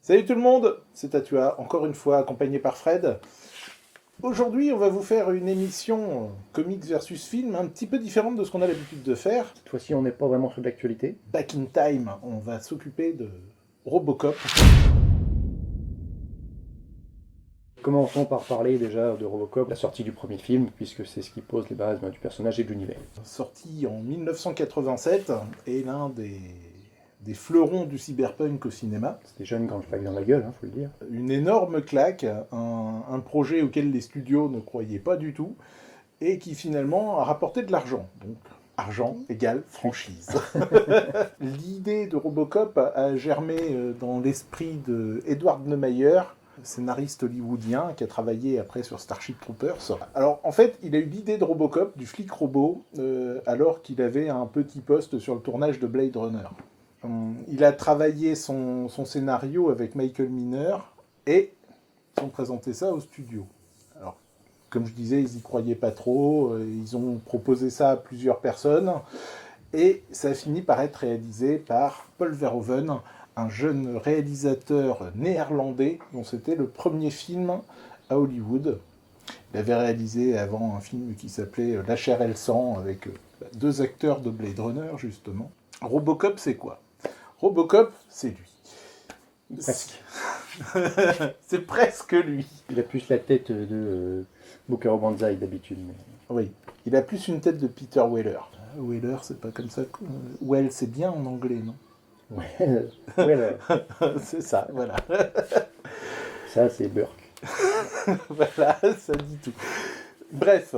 Salut tout le monde, c'est Tatua, encore une fois accompagné par Fred. Aujourd'hui, on va vous faire une émission comics versus film un petit peu différente de ce qu'on a l'habitude de faire. Cette fois-ci, on n'est pas vraiment sur de l'actualité. Back in time, on va s'occuper de Robocop. Commençons par parler déjà de Robocop, la sortie du premier film, puisque c'est ce qui pose les bases du personnage et de l'univers. Sorti en 1987 et l'un des fleurons du cyberpunk au cinéma. C'était déjà une grande claque dans la gueule, faut le dire. Une énorme claque, un projet auquel les studios ne croyaient pas du tout, et qui finalement a rapporté de l'argent. Donc, argent égale franchise. L'idée de Robocop a germé dans l'esprit de Edward Neumeier, scénariste hollywoodien qui a travaillé après sur Starship Troopers. Alors en fait, il a eu l'idée de Robocop, du flic robot, alors qu'il avait un petit poste sur le tournage de Blade Runner. Il a travaillé son scénario avec Michael Miner et ils ont présenté ça au studio. Alors, comme je disais, ils n'y croyaient pas trop, ils ont proposé ça à plusieurs personnes et ça a fini par être réalisé par Paul Verhoeven, un jeune réalisateur néerlandais dont c'était le premier film à Hollywood. Il avait réalisé avant un film qui s'appelait La chair et le sang avec deux acteurs de Blade Runner justement. Robocop, c'est quoi ? Robocop, c'est lui. Presque. C'est presque lui. Il a plus la tête de Bokaro Banzai d'habitude. Mais... Oui, il a plus une tête de Peter Weller. Weller, c'est pas comme ça. Well, c'est bien en anglais, non ? Ouais, c'est ça, voilà. Ça, c'est Burke. Voilà, ça dit tout. Bref,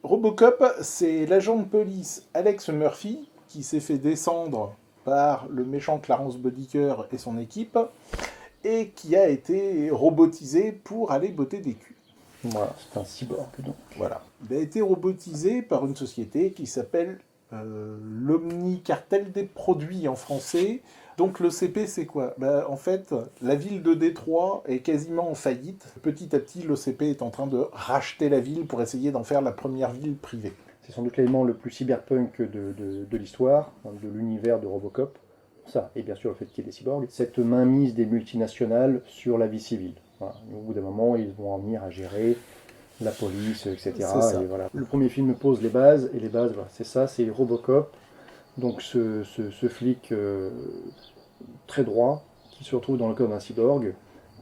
Robocop, c'est l'agent de police Alex Murphy qui s'est fait descendre par le méchant Clarence Bodicker et son équipe, et qui a été robotisé pour aller botter des culs. Voilà, c'est un cyborg donc. Voilà. Il a été robotisé par une société qui s'appelle l'Omni-Cartel des produits en français. Donc l'OCP, c'est quoi ? En fait, la ville de Détroit est quasiment en faillite. Petit à petit, l'OCP est en train de racheter la ville pour essayer d'en faire la première ville privée. C'est sans doute l'élément le plus cyberpunk de l'histoire, de l'univers de Robocop. Ça, et bien sûr le fait qu'il y ait des cyborgs. Cette mainmise des multinationales sur la vie civile. Voilà. Au bout d'un moment, ils vont en venir à gérer la police, etc. Et voilà. Le premier film pose les bases, et les bases, voilà, c'est ça, c'est Robocop. Donc ce flic très droit, qui se retrouve dans le corps d'un cyborg,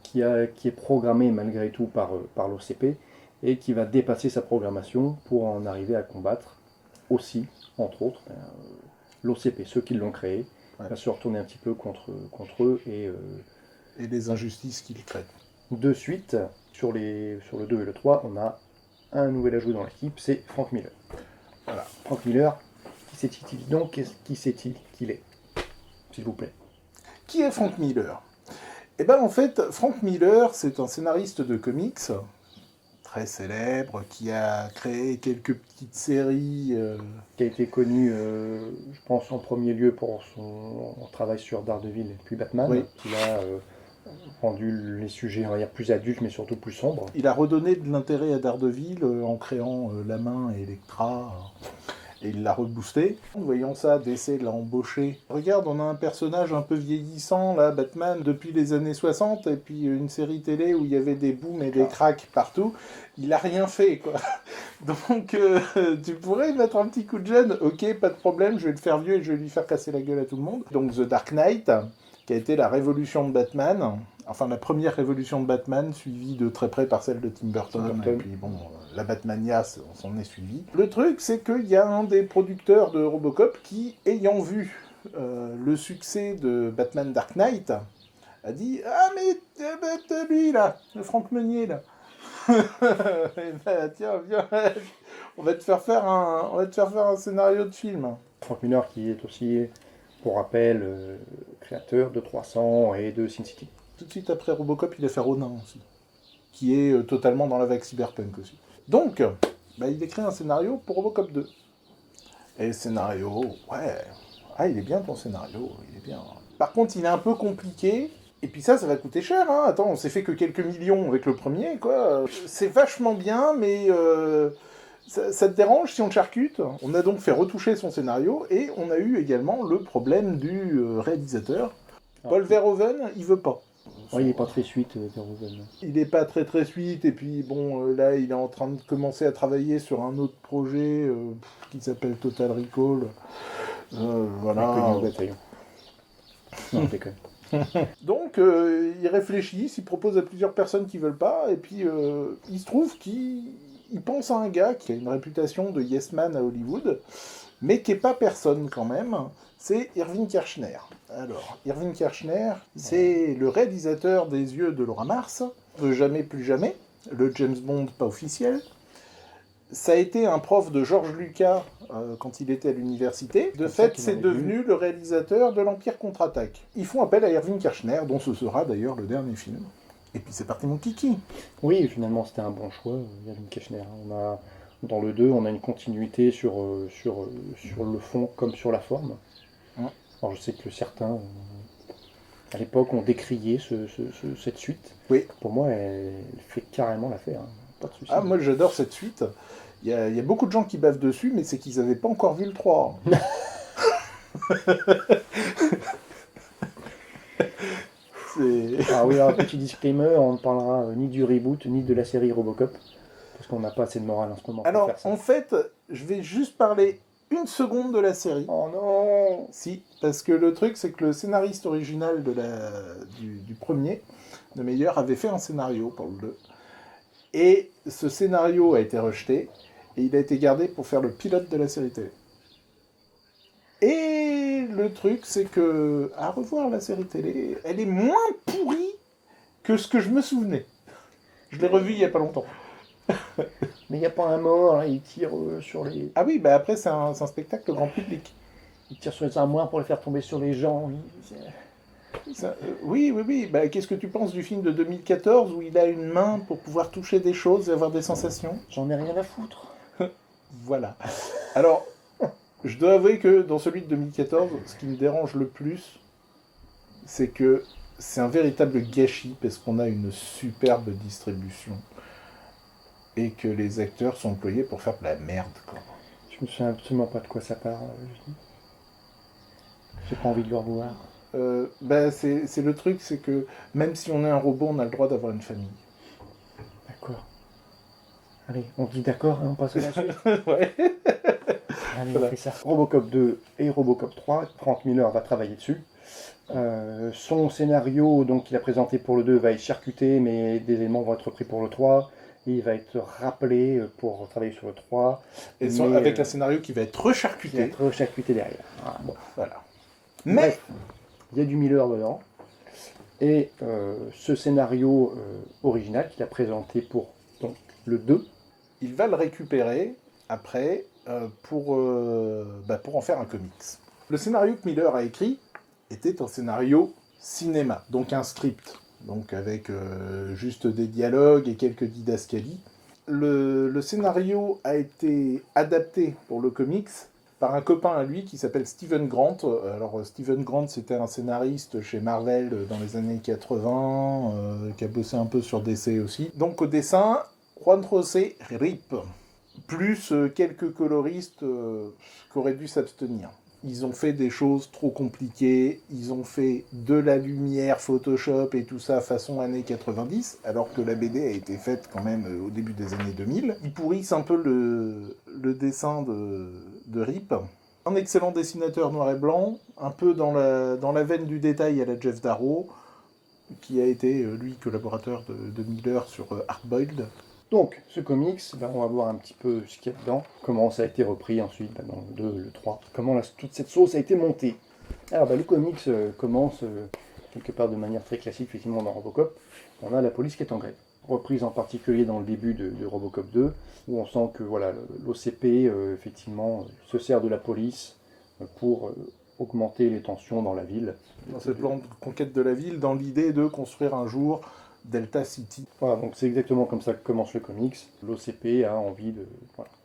qui est programmé malgré tout par l'OCP, et qui va dépasser sa programmation pour en arriver à combattre aussi, entre autres, l'OCP, ceux qui l'ont créé, va se retourner un petit peu contre eux et les injustices qu'ils créent. De suite, sur le 2 et le 3, on a un nouvel ajout dans l'équipe, c'est Frank Miller. Voilà. Frank Miller, qui sait-il donc, qui sait-il qu'il est ? S'il vous plaît. Qui est Frank Miller ? Eh bien en fait, Frank Miller, c'est un scénariste de comics très célèbre, qui a créé quelques petites séries. Qui a été connu, je pense, en premier lieu pour son travail sur Daredevil et puis Batman. Oui. Il a rendu les sujets, on va dire, plus adultes, mais surtout plus sombres. Il a redonné de l'intérêt à Daredevil en créant La Main et Elektra. Et il l'a reboosté. En voyant ça, DC l'a embauché. Regarde, on a un personnage un peu vieillissant, là, Batman, depuis les années 60, et puis une série télé où il y avait des booms et des cracks partout. Il a rien fait, quoi. Donc, tu pourrais mettre un petit coup de jeune. Ok, pas de problème, je vais le faire vieux et je vais lui faire casser la gueule à tout le monde. Donc, The Dark Knight, qui a été la révolution de Batman, enfin la première révolution de Batman, suivie de très près par celle de Tim Burton. Et puis bon, la Batmania, on s'en est suivi. Le truc, c'est qu'il y a un des producteurs de Robocop qui, ayant vu le succès de Batman Dark Knight, a dit « Ah mais lui là, le Franck Meunier là, tiens, viens, on va te faire faire un scénario de film. » Frank Miller qui est aussi, pour rappel, créateur de 300 et de Sin City. Tout de suite après Robocop, il a fait Ronin aussi, qui est totalement dans la vague cyberpunk aussi. Donc, il écrit un scénario pour Robocop 2. Et le scénario, il est bien ton scénario, il est bien. Par contre, il est un peu compliqué, et puis ça va coûter cher, hein. Attends, on s'est fait que quelques millions avec le premier, quoi. C'est vachement bien, mais ça te dérange si on le charcute ? On a donc fait retoucher son scénario, et on a eu également le problème du réalisateur. Paul Verhoeven, il veut pas. Ouais, il n'est pas très suite, Verhoeven. Il n'est pas très très suite, et puis bon, là il est en train de commencer à travailler sur un autre projet qui s'appelle Total Recall. Voilà. Inconnu au bataillon. Non, je déconne. Donc il réfléchit, il propose à plusieurs personnes qui veulent pas, et puis il se trouve qu'il pense à un gars qui a une réputation de yes man à Hollywood, mais qui est pas personne quand même, c'est Irving Kershner. Alors, Irving Kershner, c'est le réalisateur des Yeux de Laura Mars, de Jamais plus jamais, le James Bond pas officiel. Ça a été un prof de George Lucas quand il était à l'université. De fait, c'est devenu le réalisateur de l'Empire contre-attaque. Ils font appel à Irving Kershner, dont ce sera d'ailleurs le dernier film. Et puis c'est parti mon kiki. Oui, finalement c'était un bon choix, Irving Kershner. Dans le 2, on a une continuité sur le fond comme sur la forme. Alors je sais que certains, à l'époque, ont décrié cette suite. Oui. Pour moi, elle fait carrément l'affaire. Hein. Pas de souci. Ah, moi j'adore cette suite. Il y a beaucoup de gens qui bavent dessus, mais c'est qu'ils n'avaient pas encore vu le 3. Ah oui, alors petit disclaimer, on ne parlera ni du reboot, ni de la série Robocop, parce qu'on n'a pas assez de morale en ce moment. Alors, pour faire ça. en fait, je vais juste parler une seconde de la série. Oh non! Si, parce que le truc, c'est que le scénariste original du premier, de Meyer, avait fait un scénario pour le 2. Et ce scénario a été rejeté, et il a été gardé pour faire le pilote de la série télé. Et le truc, c'est que, à revoir la série télé, elle est moins pourrie que ce que je me souvenais. Je l'ai revu il n'y a pas longtemps. Mais il n'y a pas un mort, là, il tire sur les... Ah oui, bah après, c'est un spectacle grand public. Il tire sur les armoires pour les faire tomber sur les gens. Oui. Bah, qu'est-ce que tu penses du film de 2014 où il a une main pour pouvoir toucher des choses et avoir des sensations? J'en ai rien à foutre. Voilà. Alors, je dois avouer que dans celui de 2014, ce qui me dérange le plus, c'est que c'est un véritable gâchis parce qu'on a une superbe distribution et que les acteurs sont employés pour faire de la merde, quoi. Je me souviens absolument pas de quoi ça part. J'ai pas envie de le revoir. C'est le truc, c'est que même si on est un robot, on a le droit d'avoir une famille. D'accord. Allez, on dit d'accord et on passe à la suite. Ouais. Allez, on fait ça. Robocop 2 et Robocop 3, Frank Miller va travailler dessus. Son scénario, donc qu'il a présenté pour le 2, va être charcuté, mais des éléments vont être repris pour le 3. Et il va être rappelé pour travailler sur le 3. Et avec un scénario qui va être recharcuté. Qui va être recharcuté derrière. Ah, bon. Voilà. Mais bref, il y a du Miller dedans. Et ce scénario original qu'il a présenté pour donc, le 2, il va le récupérer après pour en faire un comics. Le scénario que Miller a écrit était un scénario cinéma, donc un script, donc avec juste des dialogues et quelques didascalies. Le scénario a été adapté pour le comics par un copain à lui qui s'appelle Steven Grant. Alors Steven Grant, c'était un scénariste chez Marvel dans les années 80, qui a bossé un peu sur DC aussi. Donc au dessin, Juan José Rip, plus quelques coloristes qui auraient dû s'abstenir. Ils ont fait des choses trop compliquées, ils ont fait de la lumière, Photoshop et tout ça façon années 90, alors que la BD a été faite quand même au début des années 2000. Ils pourrissent un peu le dessin de Rip. Un excellent dessinateur noir et blanc, un peu dans la veine du détail à la Jeff Darrow, qui a été, lui, collaborateur de Miller sur Hardboiled. Donc, ce comics, on va voir un petit peu ce qu'il y a dedans, comment ça a été repris ensuite dans le 2, le 3, comment toute cette sauce a été montée. Alors, le comics commence quelque part de manière très classique, effectivement, dans Robocop. On a la police qui est en grève, reprise en particulier dans le début de Robocop 2, où on sent que voilà, l'OCP, effectivement, se sert de la police pour augmenter les tensions dans la ville. Dans ce plan de conquête de la ville, dans l'idée de construire un jour Delta City. Voilà, donc c'est exactement comme ça que commence le comics. L'OCP a envie de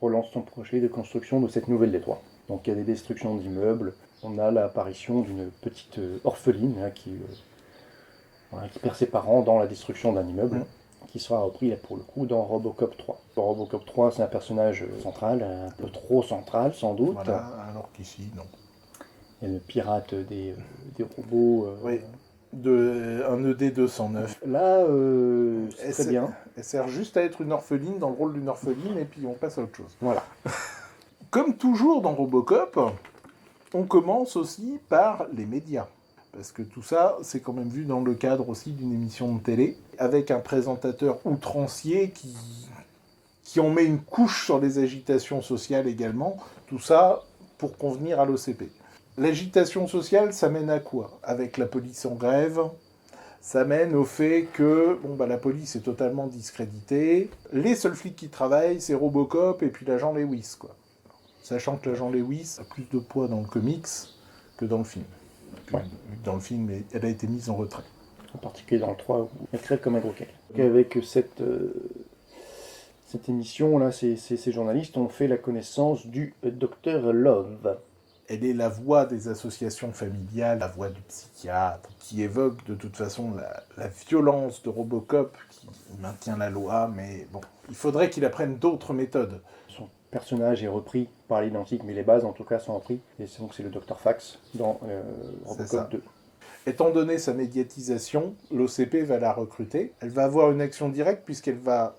relance son projet de construction de cette nouvelle Détroit. Donc il y a des destructions d'immeubles, on a l'apparition d'une petite orpheline qui perd ses parents dans la destruction d'un immeuble, qui sera repris là, pour le coup dans Robocop 3. Dans Robocop 3, c'est un personnage central, un peu trop central sans doute. Voilà, alors qu'ici, non. Il y a le pirate des robots. Oui. Un ED-209. Là, c'est Elle très sert- bien. Elle sert juste à être une orpheline dans le rôle d'une orpheline et puis on passe à autre chose. Voilà. Comme toujours dans Robocop, on commence aussi par les médias. Parce que tout ça, c'est quand même vu dans le cadre aussi d'une émission de télé, avec un présentateur outrancier qui en met une couche sur les agitations sociales également. Tout ça pour convenir à l'OCP. L'agitation sociale, ça mène à quoi? Avec la police en grève, ça mène au fait que la police est totalement discréditée. Les seuls flics qui travaillent, c'est Robocop et puis l'agent Lewis, quoi. Sachant que l'agent Lewis a plus de poids dans le comics que dans le film. Ouais. Dans le film, elle a été mise en retrait. En particulier dans le 3, où elle crève comme un gros quel. Avec cette émission, là, ces journalistes ont fait la connaissance du Dr Love. Elle est la voix des associations familiales, la voix du psychiatre, qui évoque de toute façon la violence de Robocop, qui maintient la loi, mais bon, il faudrait qu'il apprenne d'autres méthodes. Son personnage est repris par l'identique, mais les bases en tout cas sont reprises. Et donc c'est le Dr Fax dans Robocop 2. Étant donné sa médiatisation, l'OCP va la recruter. Elle va avoir une action directe puisqu'elle va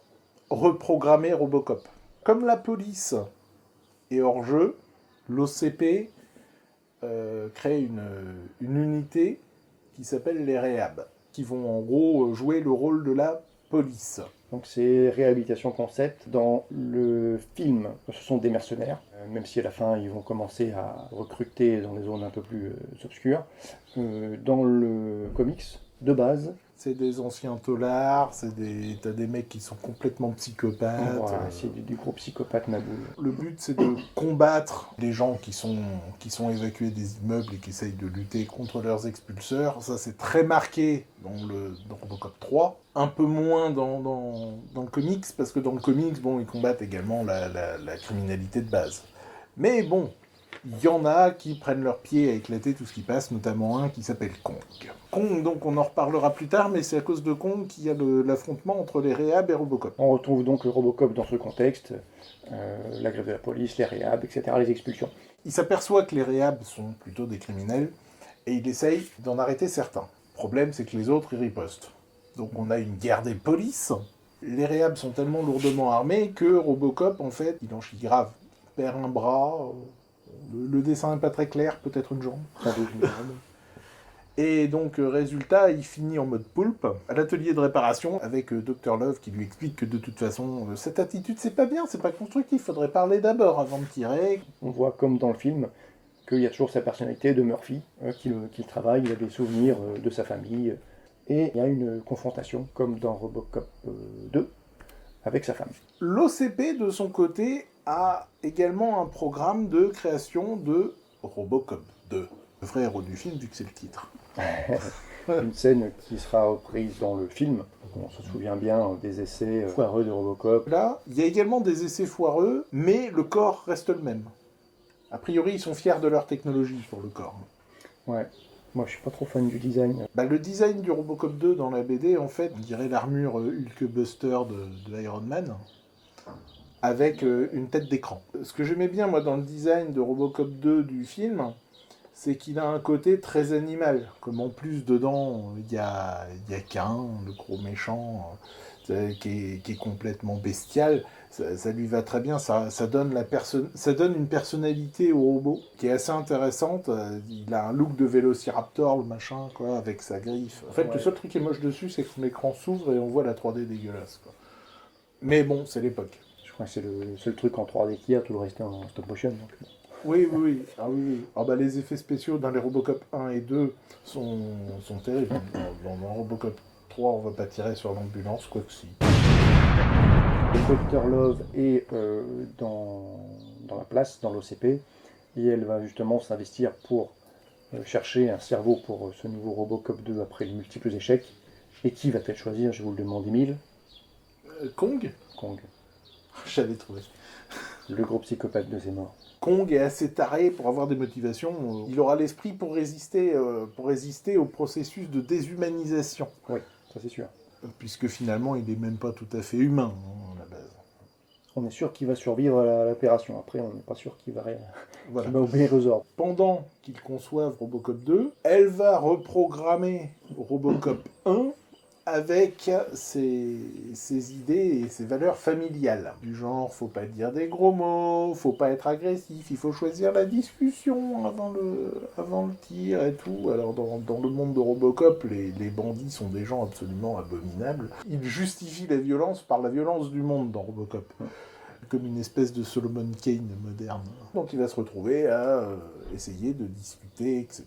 reprogrammer Robocop. Comme la police est hors jeu, l'OCP crée une unité qui s'appelle les Réhab, qui vont en gros jouer le rôle de la police. Donc c'est réhabilitation concept. Dans le film, ce sont des mercenaires, même si à la fin ils vont commencer à recruter dans des zones un peu plus obscures. Dans le comics, de base, C'est des anciens taulards, t'as des mecs qui sont complètement psychopathes. voilà, c'est du gros psychopathe Naboul. Le but, c'est de combattre les gens qui sont évacués des immeubles et qui essayent de lutter contre leurs expulseurs. Ça, c'est très marqué dans Robocop 3. Un peu moins dans le comics, parce que dans le comics, ils combattent également la criminalité de base. Mais bon, il y en a qui prennent leur pied à éclater tout ce qui passe, notamment un qui s'appelle Kong. Kong, donc on en reparlera plus tard, mais c'est à cause de Kong qu'il y a l'affrontement entre les Réhab et Robocop. On retrouve donc le Robocop dans ce contexte, la grève de la police, les Réhab, etc., les expulsions. Il s'aperçoit que les Réhab sont plutôt des criminels, et il essaye d'en arrêter certains. Le problème, c'est que les autres, ils ripostent. Donc on a une guerre des polices. Les Réhab sont tellement lourdement armés que Robocop, en fait, il en chie grave. Il perd un bras, le dessin n'est pas très clair, peut-être une jambe. Sans doute, Et donc, résultat, il finit en mode poulpe, à l'atelier de réparation, avec Dr Love qui lui explique que de toute façon, cette attitude, c'est pas bien, c'est pas constructif, faudrait parler d'abord avant de tirer. On voit, comme dans le film, qu'il y a toujours sa personnalité de Murphy, qu'il travaille, il a des souvenirs de sa famille, et il y a une confrontation, comme dans Robocop 2, avec sa femme. L'OCP, de son côté, a également un programme de création de Robocop 2. Le vrai héros du film, vu que c'est le titre. Une scène qui sera reprise dans le film. On se souvient bien des essais foireux de Robocop. Là, il y a également des essais foireux, mais le corps reste le même. A priori, ils sont fiers de leur technologie pour le corps. Ouais. Moi, je suis pas trop fan du design. Le design du Robocop 2 dans la BD, en fait, on dirait l'armure Hulkbuster de Iron Man, avec une tête d'écran. Ce que j'aimais bien, moi, dans le design de Robocop 2 du film, c'est qu'il a un côté très animal. Comme en plus, dedans, il y a Cain, le gros méchant, qui est complètement bestial. Ça lui va très bien, ça donne une personnalité au robot qui est assez intéressante. Il a un look de Vélociraptor, le machin, quoi, avec sa griffe. En fait, Ouais. Le seul truc qui est moche dessus, c'est que son écran s'ouvre et on voit la 3D dégueulasse, quoi. Mais bon, c'est l'époque. Je crois que c'est le seul truc en 3D qu'il y a, tout le reste est en stop motion. Donc. Oui. Ah oui. Les effets spéciaux dans les Robocop 1 et 2 sont terribles. Dans Robocop 3, on va pas tirer sur l'ambulance, quoi que si. Le Dr Love est dans la place, dans l'OCP, et elle va justement s'investir pour chercher un cerveau pour ce nouveau Robocop 2 après les multiples échecs. Et qui va-t-elle choisir? Je vous le demande, Emile. Kong Kong. J'avais trouvé. Le gros psychopathe de ses morts. Kong est assez taré pour avoir des motivations. Il aura l'esprit pour résister au processus de déshumanisation. Oui, ça c'est sûr. Puisque finalement, il n'est même pas tout à fait humain, à la base. On est sûr qu'il va survivre à l'opération. Après, on n'est pas sûr Voilà. qu'il va obéir aux ordres. Pendant qu'ils conçoivent Robocop 2, elle va reprogrammer Robocop 1 avec ses idées et ses valeurs familiales. Du genre, faut pas dire des gros mots, faut pas être agressif, il faut choisir la discussion avant le tir et tout. Alors dans le monde de Robocop, les bandits sont des gens absolument abominables. Ils justifient la violence par la violence du monde dans Robocop. Comme une espèce de Solomon Kane moderne. Donc il va se retrouver à essayer de discuter, etc.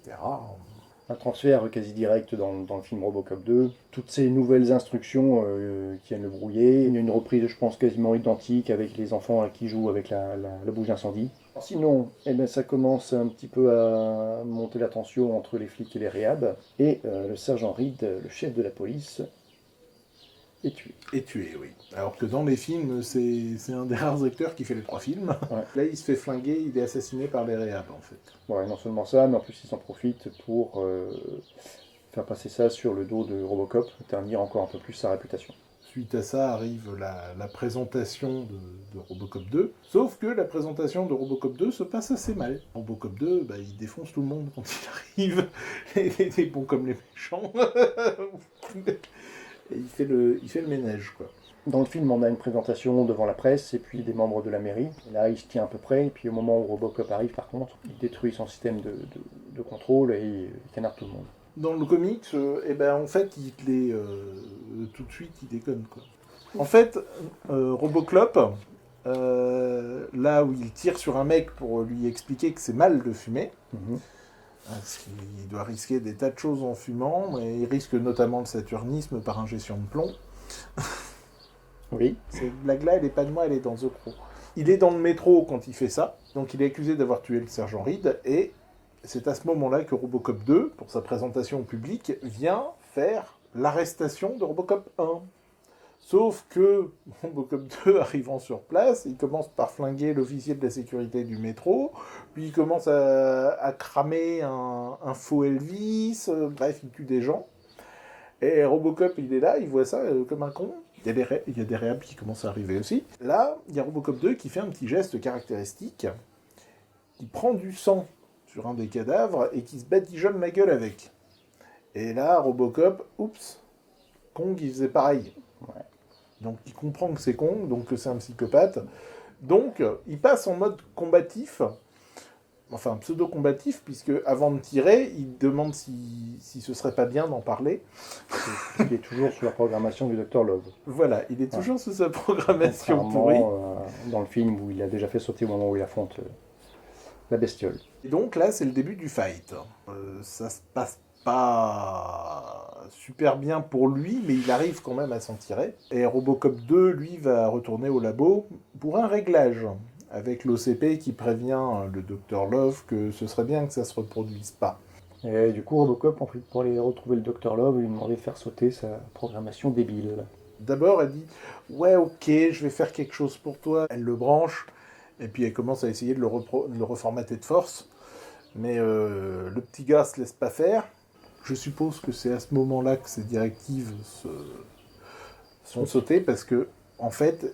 Un transfert quasi direct dans le film Robocop 2. Toutes ces nouvelles instructions qui viennent le brouiller. Il y a une reprise, je pense, quasiment identique avec les enfants qui jouent avec la bouche d'incendie. Sinon, ça commence un petit peu à monter la tension entre les flics et les réhabs. Et le sergent Reed, le chef de la police, est tué. Et tué, oui. Alors que dans les films, c'est un des rares acteurs qui fait les 3 films. Ouais. Là, il se fait flinguer, il est assassiné par les réhabs, en fait. Ouais, non seulement ça, mais en plus il s'en profite pour faire passer ça sur le dos de Robocop, ternir encore un peu plus sa réputation. Suite à ça arrive la présentation de Robocop 2. Sauf que la présentation de Robocop 2 se passe assez mal. Robocop 2, il défonce tout le monde quand il arrive. Les bons comme les méchants. Et il fait le ménage, quoi. Dans le film, on a une présentation devant la presse et puis des membres de la mairie. Et là, il se tient à peu près. Et puis au moment où Robocop arrive, par contre, il détruit son système de contrôle et il canarde tout le monde. Dans le comics, en fait, tout de suite, il déconne, quoi. En fait, Robocop, là où il tire sur un mec pour lui expliquer que c'est mal de fumer, parce qu'il doit risquer des tas de choses en fumant, mais il risque notamment le saturnisme par ingestion de plomb. Oui. Cette blague-là, elle n'est pas de moi, elle est dans The Crow. Il est dans le métro quand il fait ça, donc il est accusé d'avoir tué le sergent Reed, et c'est à ce moment-là que Robocop 2, pour sa présentation au public, vient faire l'arrestation de Robocop 1. Sauf que Robocop 2, arrivant sur place, il commence par flinguer l'officier de la sécurité du métro, puis il commence à cramer un faux Elvis, bref, il tue des gens. Et Robocop, il est là, il voit ça comme un con. Il y a des réhabs qui commencent à arriver aussi. Là, il y a Robocop 2 qui fait un petit geste caractéristique. Il prend du sang sur un des cadavres et qui se badigeonne la gueule avec. Et là, Robocop, oups, Kong, il faisait pareil. Ouais. Donc il comprend que c'est Kong, donc que c'est un psychopathe. Donc il passe en mode combatif, enfin pseudo-combatif, puisque avant de tirer, il demande si ce serait pas bien d'en parler. Il est toujours sous la programmation du Dr Love. Voilà, il est toujours sous sa programmation pourrie. Dans le film où il a déjà fait sauter au moment où il affronte la bestiole. Et donc là, c'est le début du fight. Ça se passe pas super bien pour lui, mais il arrive quand même à s'en tirer. Et Robocop 2, lui, va retourner au labo pour un réglage, avec l'OCP qui prévient le Dr Love que ce serait bien que ça se reproduise pas. Et du coup, Robocop, en fait, pour aller retrouver le Dr Love, il lui demandait de faire sauter sa programmation débile. D'abord, elle dit « Ouais, ok, je vais faire quelque chose pour toi ». Elle le branche, et puis elle commence à essayer de le reformater de force. Mais le petit gars se laisse pas faire. Je suppose que c'est à ce moment-là que ces directives sont sautées, parce que, en fait,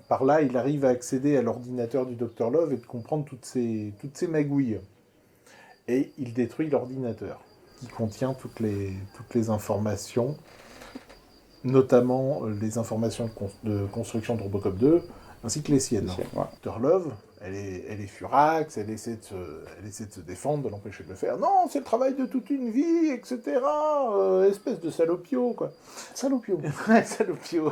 par là, il arrive à accéder à l'ordinateur du Dr Love et de comprendre toutes ces magouilles. Et il détruit l'ordinateur, qui contient toutes les informations, notamment les informations de construction de Robocop 2, ainsi que les siennes. Ouais. Dr Love, elle est furax, elle essaie de se défendre, de l'empêcher de le faire. Non, c'est le travail de toute une vie, etc. Espèce de salopio, quoi. Salopio. Ouais, salopio.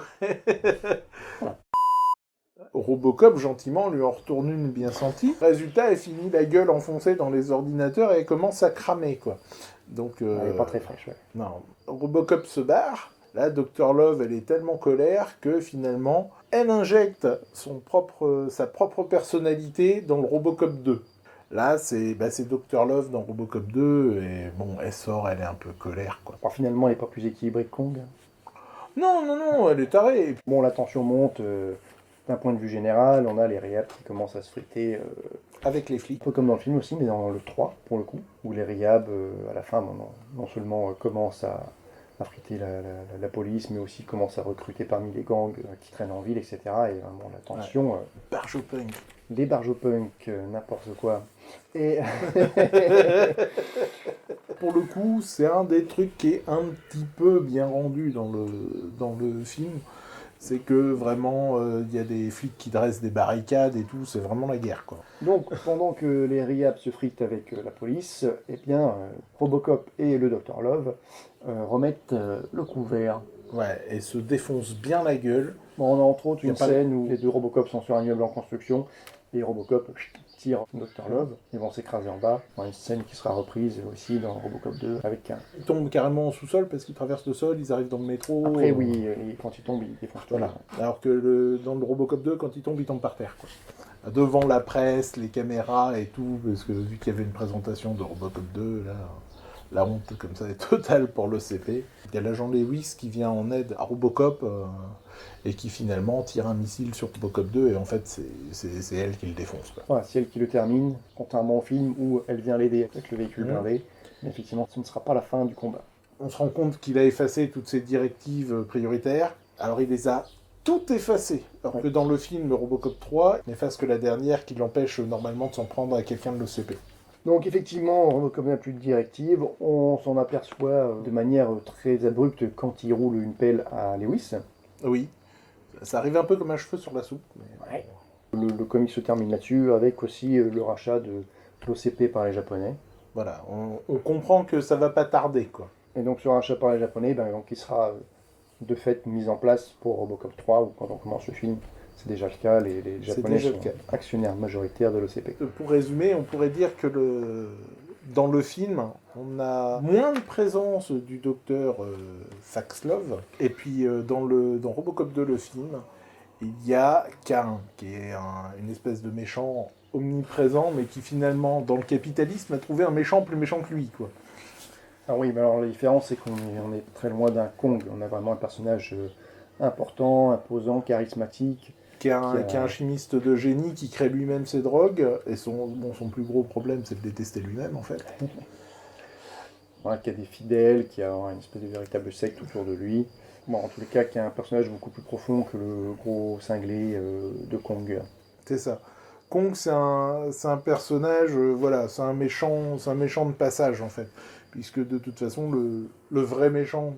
Robocop, gentiment, lui en retourne une bien sentie. Résultat, elle finit la gueule enfoncée dans les ordinateurs et elle commence à cramer, quoi. Donc, Elle est pas très fraîche, ouais. Non. Robocop se barre. Là, Dr Love, elle est tellement colère que finalement, elle injecte sa propre personnalité dans le Robocop 2. Là, c'est Dr Love dans Robocop 2, et bon, elle sort, elle est un peu colère, quoi. Alors, finalement, elle est pas plus équilibrée que Kong. Non, elle est tarée. Bon, la tension monte d'un point de vue général. On a les réhabs qui commencent à se friter. Avec les flics. Un peu comme dans le film aussi, mais dans le 3, pour le coup, où les réhabs, à la fin, non seulement commencent affriter la police, mais aussi commence à recruter parmi les gangs qui traînent en ville, etc. Et vraiment la tension, Barjopunk. les barjopunks, n'importe quoi. Et Pour le coup, c'est un des trucs qui est un petit peu bien rendu dans le film. C'est que vraiment, il y a des flics qui dressent des barricades et tout, c'est vraiment la guerre, quoi. donc, pendant que les Riab se fritent avec la police, eh bien, Robocop et le Dr Love remettent le couvert. Ouais, et se défonce bien la gueule. Bon, on a entre autres Y a une pas- scène où les deux Robocop sont sur un immeuble en construction et Robocop tire Dr Love, ils vont s'écraser en bas. Bon, une scène qui sera reprise aussi dans Robocop 2 avec Cain. Ils tombent carrément en sous-sol parce qu'ils traversent le sol, ils arrivent dans le métro. Après, oui, quand ils tombent, ils défoncent tout. Voilà. Alors que dans le Robocop 2, quand ils tombent par terre, quoi. Devant la presse, les caméras et tout, parce que vu qu'il y avait une présentation de Robocop 2, là, la honte comme ça est totale pour l'OCP. Il y a l'agent Lewis qui vient en aide à Robocop et qui finalement tire un missile sur Robocop 2 et en fait c'est elle qui le défonce, quoi. Voilà, c'est elle qui le termine, contrairement au film où elle vient l'aider avec le véhicule blindé. Mais effectivement, ce ne sera pas la fin du combat. On se rend compte qu'il a effacé toutes ses directives prioritaires. Alors il les a toutes effacées. Alors que dans le film Robocop 3, il n'efface que la dernière qui l'empêche normalement de s'en prendre à quelqu'un de l'OCP. Donc effectivement, Robocop n'a plus de directive, on s'en aperçoit de manière très abrupte quand il roule une pelle à Lewis. Oui, ça arrive un peu comme un cheveu sur la soupe. Mais... Le comic se termine là-dessus, avec aussi le rachat de l'OCP par les Japonais. Voilà, on comprend que ça va pas tarder, quoi. Et donc ce rachat par les Japonais, donc, il sera de fait mis en place pour Robocop 3, ou quand on commence le film, c'est déjà le cas, les Japonais sont actionnaires majoritaires de l'OCP. Pour résumer, on pourrait dire que dans le film, on a moins de présence du docteur Faxlove, et puis dans Robocop 2, le film, il y a Cain, qui est une espèce de méchant omniprésent, mais qui finalement, dans le capitalisme, a trouvé un méchant plus méchant que lui, quoi. Ah oui, mais alors la différence, c'est qu'on est très loin d'un Kong. On a vraiment un personnage important, imposant, charismatique. Qui est un chimiste de génie qui crée lui-même ses drogues, et son plus gros problème, c'est de détester lui-même, en fait. Voilà, qui a des fidèles, qui a une espèce de véritable secte autour de lui. Bon, en tous les cas, qui a un personnage beaucoup plus profond que le gros cinglé de Kong. C'est ça. Kong, c'est un personnage, voilà, c'est un méchant de passage, en fait. Puisque de toute façon, le vrai méchant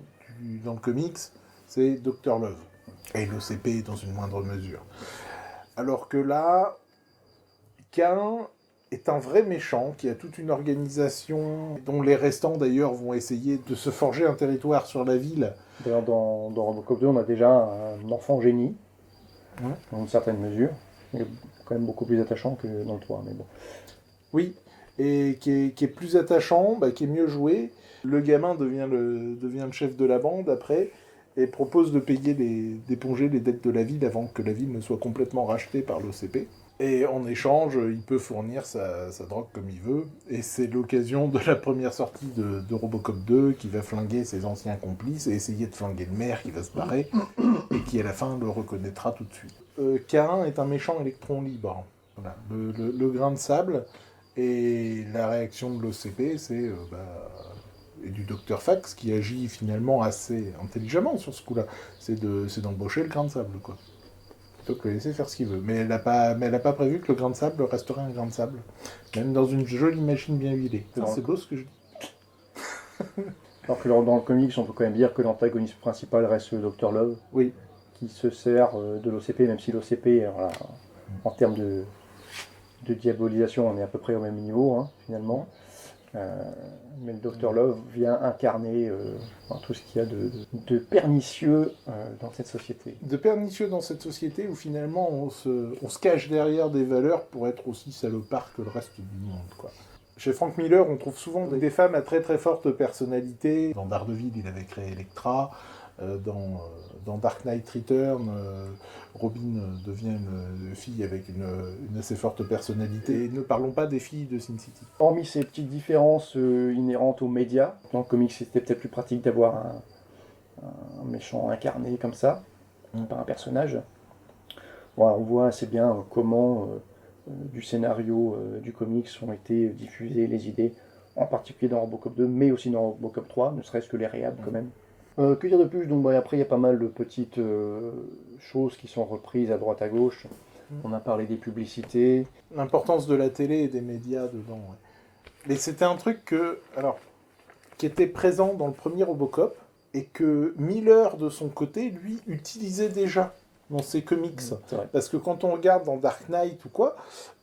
dans le comics, c'est Dr Love. Et l'OCP dans une moindre mesure. Alors que là, Cain est un vrai méchant qui a toute une organisation dont les restants d'ailleurs vont essayer de se forger un territoire sur la ville. D'ailleurs, dans Robocop 2, on a déjà un enfant génie, dans une certaine mesure. Il est quand même beaucoup plus attachant que dans le 3, mais bon. Oui, et qui est plus attachant, qui est mieux joué. Le gamin devient le chef de la bande après, et propose de d'éponger les dettes de la ville avant que la ville ne soit complètement rachetée par l'OCP. Et en échange, il peut fournir sa drogue comme il veut. Et c'est l'occasion de la première sortie de Robocop 2 qui va flinguer ses anciens complices et essayer de flinguer le maire qui va se barrer et qui à la fin le reconnaîtra tout de suite. Cain est un méchant électron libre. Voilà. Le grain de sable et la réaction de l'OCP, c'est et du Dr Fax qui agit finalement assez intelligemment sur ce coup-là. C'est d'embaucher le grain de sable, quoi. Plutôt que le laisser faire ce qu'il veut. Mais elle n'a pas prévu que le grain de sable resterait un grain de sable. Même dans une jolie machine bien huilée. C'est beau ce que je dis. Alors que dans le comics, on peut quand même dire que l'antagoniste principal reste le Dr Love. Oui. Qui se sert de l'OCP, même si l'OCP, voilà, en termes de diabolisation, on est à peu près au même niveau, finalement. Mais le Dr Love vient incarner tout ce qu'il y a de pernicieux dans cette société. De pernicieux dans cette société où finalement on se cache derrière des valeurs pour être aussi salopard que le reste du monde, quoi. Chez Frank Miller, on trouve souvent des femmes à très très forte personnalité. Dans Daredevil, il avait créé Elektra. Dans Dark Knight Return, Robin devient une fille avec une assez forte personnalité. Et ne parlons pas des filles de Sin City. Hormis ces petites différences inhérentes aux médias, dans le comics c'était peut-être plus pratique d'avoir un méchant incarné comme ça, par un personnage. Voilà, on voit assez bien comment du scénario du comics ont été diffusées les idées, en particulier dans Robocop 2, mais aussi dans Robocop 3, ne serait-ce que les réhab quand même. Que dire de plus? Donc après, il y a pas mal de petites choses qui sont reprises à droite à gauche. On a parlé des publicités. L'importance de la télé et des médias dedans, ouais. Mais c'était un truc qui était présent dans le premier Robocop et que Miller, de son côté, lui, utilisait déjà dans ses comics. C'est vrai. Parce que quand on regarde dans Dark Knight ou quoi,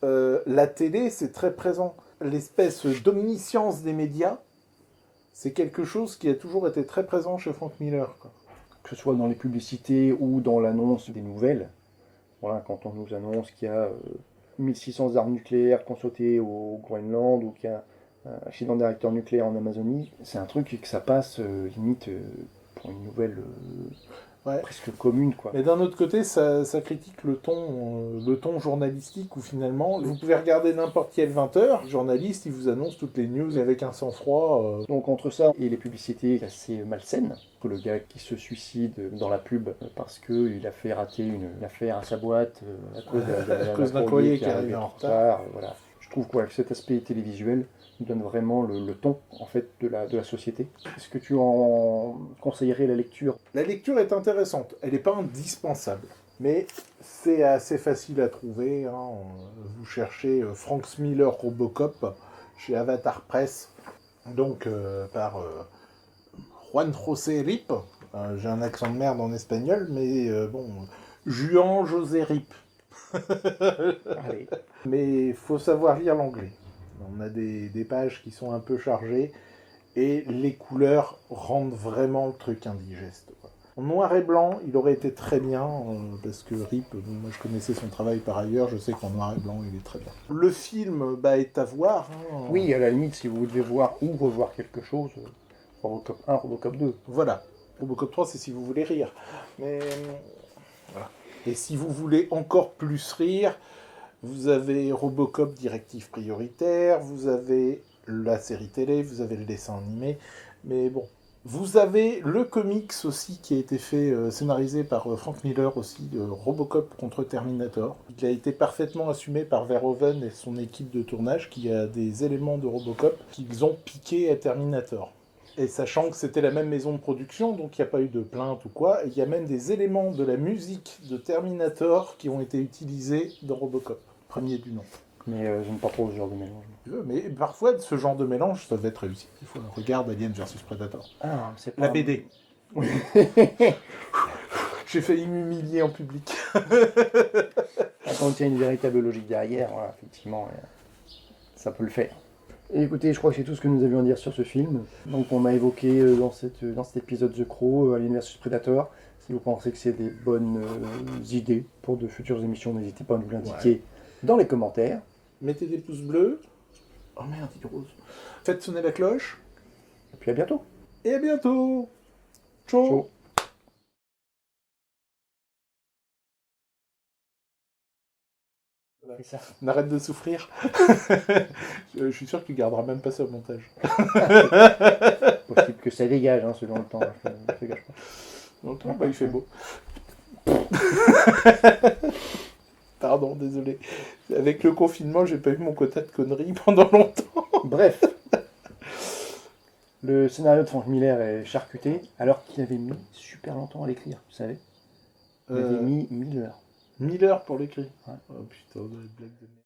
la télé, c'est très présent. L'espèce d'omniscience des médias, c'est quelque chose qui a toujours été très présent chez Frank Miller, quoi. Que ce soit dans les publicités ou dans l'annonce des nouvelles. Voilà, quand on nous annonce qu'il y a 1600 armes nucléaires qui ont sauté au Groenland ou qu'il y a un accident de réacteur nucléaire en Amazonie, c'est un truc que ça passe limite pour une nouvelle Ouais. presque commune, quoi. Mais d'un autre côté, ça critique le ton journalistique où finalement, vous pouvez regarder n'importe quel 20h, le journaliste, il vous annonce toutes les news avec un sang-froid. Donc entre ça et les publicités assez malsaines, que le gars qui se suicide dans la pub parce qu'il a fait rater une affaire à sa boîte à cause À cause d'un courrier qui arrivait en retard. Voilà. Je trouve que cet aspect télévisuel donne vraiment le ton en fait de la société. Est-ce que tu en conseillerais la lecture? La lecture est intéressante, elle n'est pas indispensable, mais c'est assez facile à trouver, hein. Vous cherchez Frank Miller Robocop chez Avatar Press, donc par Juan José Rip. J'ai un accent de merde en espagnol, mais bon, Juan José Rip. Allez. Mais il faut savoir lire l'anglais. On a des pages qui sont un peu chargées et les couleurs rendent vraiment le truc indigeste, quoi. En noir et blanc, il aurait été très bien, parce que Rip, moi je connaissais son travail par ailleurs, je sais qu'en noir et blanc il est très bien. Le film est à voir, hein. Oui, à la limite, si vous devez voir ou revoir quelque chose, Robocop 1, Robocop 2. Voilà. Robocop 3, c'est si vous voulez rire. Mais voilà. Et si vous voulez encore plus rire, vous avez Robocop Directive Prioritaire, vous avez la série télé, vous avez le dessin animé, mais bon. Vous avez le comics aussi qui a été fait, scénarisé par Frank Miller aussi, Robocop contre Terminator. Il a été parfaitement assumé par Verhoeven et son équipe de tournage qui a des éléments de Robocop qu'ils ont piqué à Terminator. Et sachant que c'était la même maison de production, donc il n'y a pas eu de plainte ou quoi, il y a même des éléments de la musique de Terminator qui ont été utilisés dans Robocop, premier du nom. Mais j'aime pas trop ce genre de mélange. Mais parfois, ce genre de mélange, ça va être réussi. Des fois, regarde Alien vs Predator. Ah, c'est pas... La BD. J'ai failli m'humilier en public. Quand il y a une véritable logique derrière, voilà, effectivement, ça peut le faire. Et écoutez, je crois que c'est tout ce que nous avions à dire sur ce film. Donc on a évoqué dans cet épisode The Crow, Alien vs Predator. Si vous pensez que c'est des bonnes idées pour de futures émissions, n'hésitez pas à nous l'indiquer dans les commentaires. Mettez des pouces bleus. Oh merde, il est rose. Faites sonner la cloche. Et puis à bientôt. Et à bientôt. Ciao. Ciao. C'est ça. On arrête de souffrir. Je suis sûr que tu garderas même pas ça au montage. Possible que ça dégage selon le temps. Je te gâche pas. Dans le temps, il fait beau. Pardon, désolé. Avec le confinement, j'ai pas eu mon quota de conneries pendant longtemps. Bref. Le scénario de Frank Miller est charcuté alors qu'il avait mis super longtemps à l'écrire, vous savez. Il avait mis 1000 heures. 1000 heures pour l'écrire. Ouais. Oh putain, on a une blague de merde.